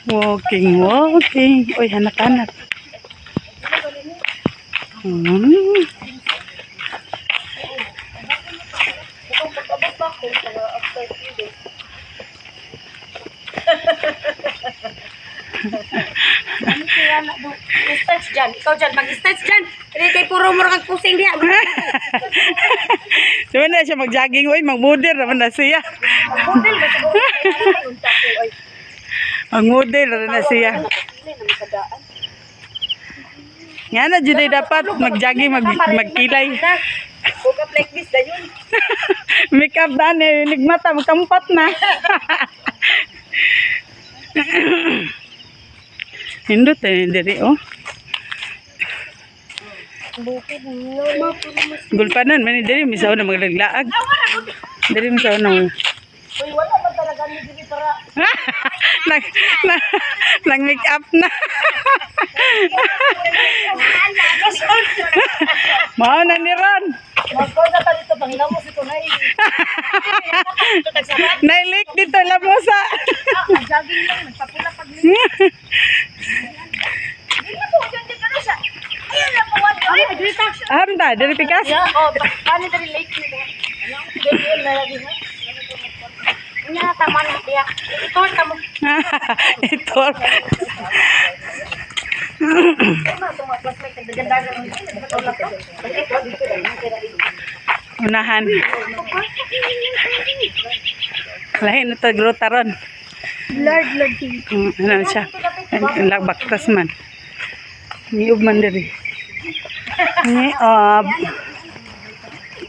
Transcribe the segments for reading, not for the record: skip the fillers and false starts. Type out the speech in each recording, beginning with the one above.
Walking, walking. Uy, hanak-hanak. Mag-stretch dyan. Ikaw dyan, mag-stretch dyan. Hindi kay puro mo kang pusing diya. Diba na siya mag-jogging? Uy, mag-model naman na siya. Model ba siguro? Mag-model na siya. Nga na, dyan ay dapat mag-jogging, magkilay. Book up like this, da yun. Make up na, nigmata, magkampat na. Hindot eh, diri oh. Gulpanan, mani diri, misaw na maglaglaag. Diri misaw na. Uy, wala ba talaga ni dili para... Nag-make up na. Mao na ni Ron. Magkoda pa dito, pangilamos ito na eh. Nailik dito, lamusa. Jogging lang, nagpapula pag nila. Hindi na po, dyan ka na siya. Ayun na po, ay, nagrita. Anda, diri pikas. Oh, paano dali late nito? Ganyan na lagi na. Unya, tama na tiya. Ito, tamo. Ito. Unahan. Lain na ito, grotaron. Lord. Ano siya? Baktas man. Niyog man diri. Niyog.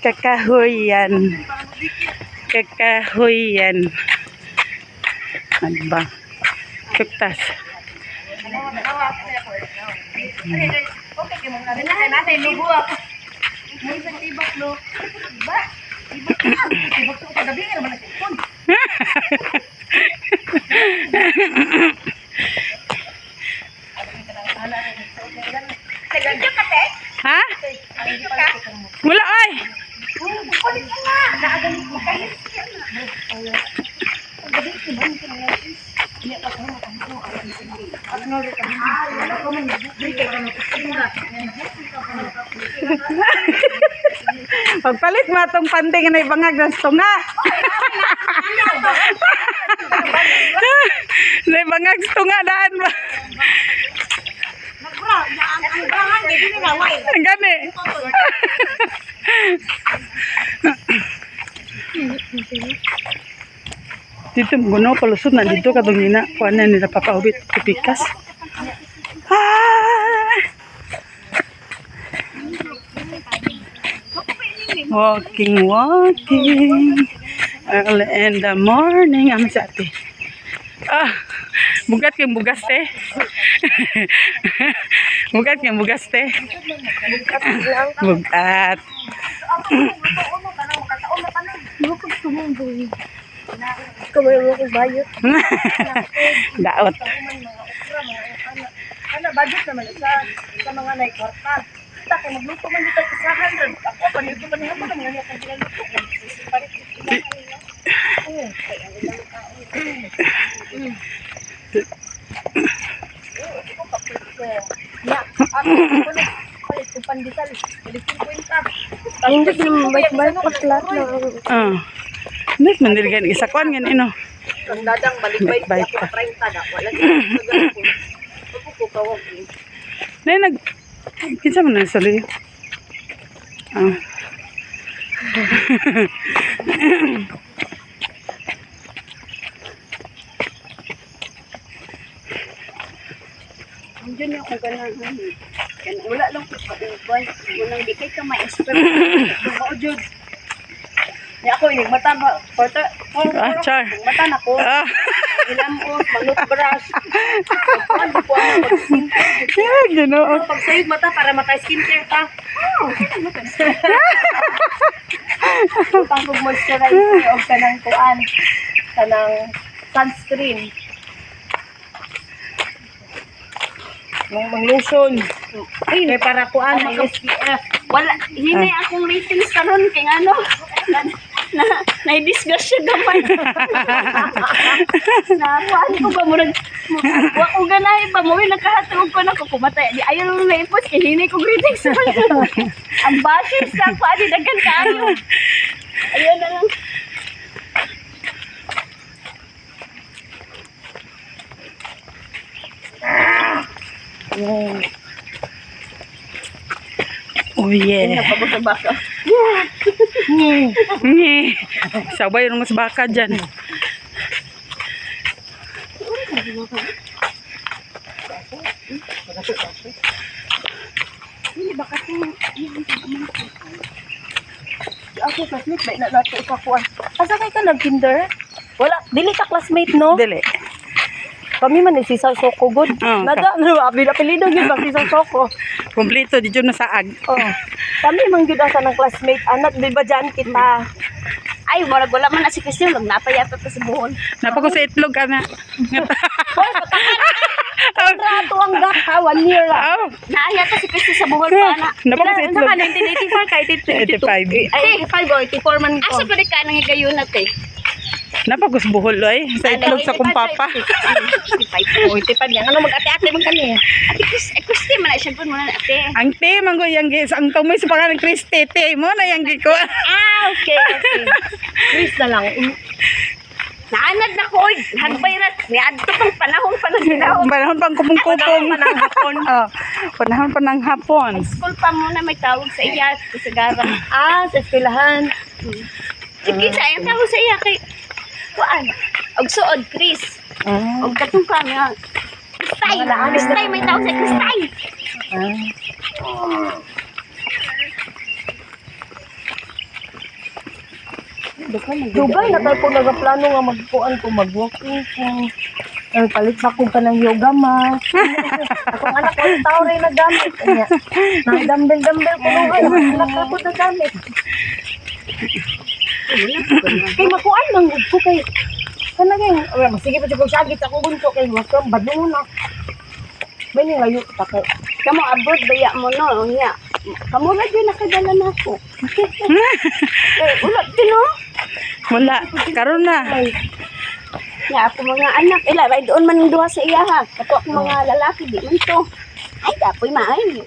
Kakahuyan. Kakahuyan. Ano ba? Kuktas. Ha? Wala ay. Pagpalit mo itong panting na ibangag ng tunga. Na ibangag tunga daan ba? Ang gani. Dito guno palusot na dito kadong ina kuan na nila papaubit pikas. Walking early in the morning. Ami sa ate. Bugat kang bugas te. Bugat kang bugas te. Bugat. Kamay mo kong bayot. Daot. Ano, budget naman sa mga naikwarta. Kita kayo magluto man dito sa 100. Ako, panito man naman ang mga niyakang pinaluto. Palit ko pandesal. Palit ko kwenta. Hindi ko naman balik lahat na. Nek mandirigan isa kuan gan ino. Ang dadang balik-balik ako 30 na. Wala din. Ako kawag. Nay nag kinsa man sali. Andiyan ako ganahan. Wala lang ko pa uban. Unang di kay ka ma-expert. Ako jud. Ya ako inig mata ba? Char. Mata na ko. Ilamos, mag-brush. Ano po ang mag-skincare? Ginoo. Pagsayod mata para maka-skincare ka. Pag moisturizer o kanang kuan. Kanang sunscreen. Mang-lotion. Ay, para kuan ang SPF. Wala, hinay akong ratings karon kay ano. Na-discuss siya gamay. Nakuhaan ko ba mo nag... Wa ko ganahin ba mo, nakahatog ko na ko kumatay. Di ayaw nung naipos, kinini ko greetings. Ang bashers na ako, adi dagan kayo. Ayun na lang. Oh yeah. Napagod sa baka. Nye. Sabay yung mas baka dyan. Hindi baka ito. Ako, classmate, ba na nato ikakuan. Asa kay ka nag-kinder? Wala, dili ka classmate, no? Dili. Kami man si Soko good. Oh, Nada, apelido gyud ba si Soko. Kompleto, di dyan nasaag. Oh. Kami man gyud asa ng classmate anak di ba dyan kita. Ay, wala man na si Christian, napayata ta sa buhon. Napa ko sa itlog ka na. Hoy, rato ang gaka 1 year lang. Oh. Naaya ta si Christian sa buhon pa na. Napa ko sa itlog. Naka 1984 kay 85. Ay, 85 or 84 man ko. Asa pa ka nang igayunat eh. Napa ko sa buhol ay. Sa itlog sa kumpapa. 85 yan. Ano mag-ate-ate man kani? Ate Christy man na siya po muna ate. Ang te, manggo yang gis. Ang kamoy sa pangalan Christy, te mo na yang giko. Okay. Chris na lang. Naanad na ko, hagbayrat. Niadto pang panahon pa na ginaw. Panahon pang kupong-kupong. Panahon hapon. Oh, panahon pa ng hapon. School pa muna may tawag sa iya, sa gara. Sa eskwelahan. Sige, sayang tawag sa iya kay kuan. Og suod, Chris. Og katong kami. Kristay, may tawag sa Kristay. Dugay na tayo po nagaplano nga magpuan ko, mag-walking ko. Palit sa ko ka ng yoga mat. Akong anak ko, tao rin na gamit. Nang-dumbbell ko nung anak ko na gamit. Kay makuan lang ko kay kanang sige pa jud siya git akong bunso kay wakam badung na. May ni layo ta kay. Kamo abroad baya mo no nya. Kamo ra gyud nakadala na ako. Ulat din no. Wala. Karon na. Ya ako mga anak ila ray doon man duha sa iya ha. Kato ako mga lalaki di man to. Ay dapoy maayo.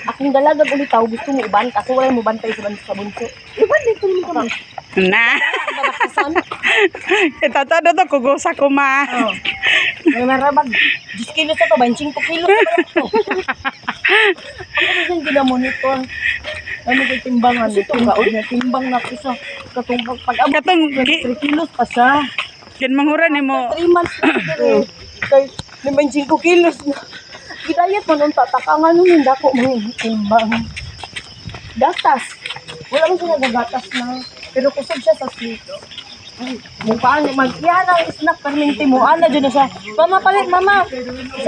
Akong dalaga ulit tao gusto mo uban kasi wala mo bantay sa bunso. Iban dito mo kami. Na. Ito to kugusa ko ma. May marabag 10 kilos ito, 25 kilos ito. Ano ba yung ginamonitor? Ano ba yung timbangan? Timbang na ko sa katong pag-abot. Katong 3 kilos pa siya. kin manghura nimo. 3 months na ito. Kay 25 kilos na. Gidayat man ang tatakangan nung hindi ako timbang. Gatas. Wala man siya nagagatas na. Pero kusog siya sa sweet. Mukhaan niya. Yan ang snack perminti mo. Ano dyan na siya. Mama, palit, mama.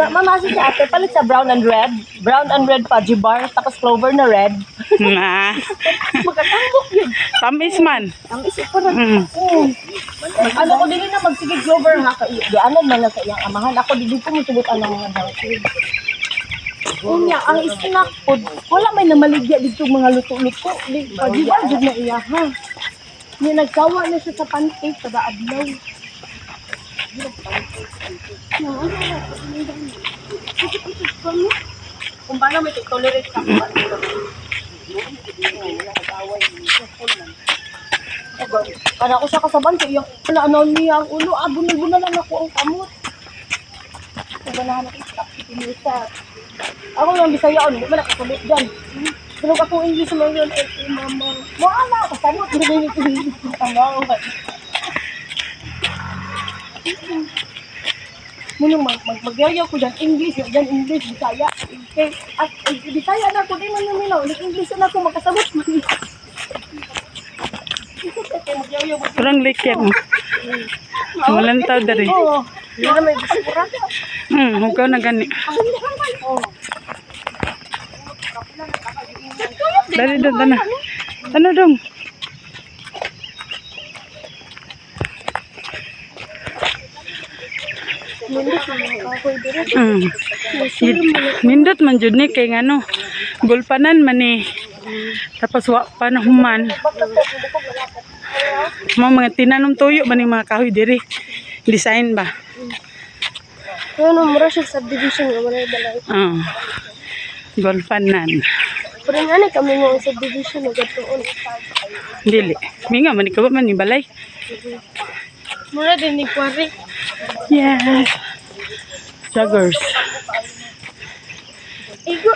Mama, si ate, palit sa brown and red. Brown and red fudgy bar. Tapos clover na red. Na. Magkatambok yun. Tamis man. Ang isip ko na. Ano ko din na magsigig clover ha. Ano man na sa iyang amahan. Ako din ko musubot ang mga healthy. Unya, ang snack food, wala may namaligya dito mga luto-luto. Di ba, dyan na iya, ha? May nagsawa na siya sa pancake, sa daadlaw. Kung paano may tolerate ka, para ko sa kasaban, kaya ano niya ang ulo, bunal-bunal lang ako ang kamot. Ganahan ako sa pinusa. Ako lang Bisaya, hindi ba nakasabit dyan. Pero akong English mo yun, mama. Mama, kasama, hindi ko English mo tama. Munong magyayaw ko dyan, English, dyan English, Bisaya. At Bisaya na ako, di man yung minaw, English na ako, magkasabot. Kurang likin. Walang tao dari. Oo, hindi na may bisikura. Huwag na gani. Dari doon, tana. Ano dong? Nindot man jud ni kay ngano. Gulpanan man ni. Tapos wa pa na human. Mga tinanong tuyo ba ni mga kahoy diri? Design ba? Ano, mura siya subdivision nga wala balay. Golfanan. Pero nga na kami nga subdivision na gatoon. Dili. Minga man ikaw man ni balay. Mura din ni Kwari. Yes. Joggers. Igo,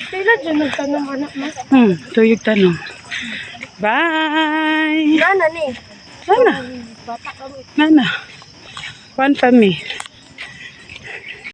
pila dyan nagtanong anak mas. Tuyog tanong. Bye. Nana ni. Nana. Bata kami. Nana. One pa me.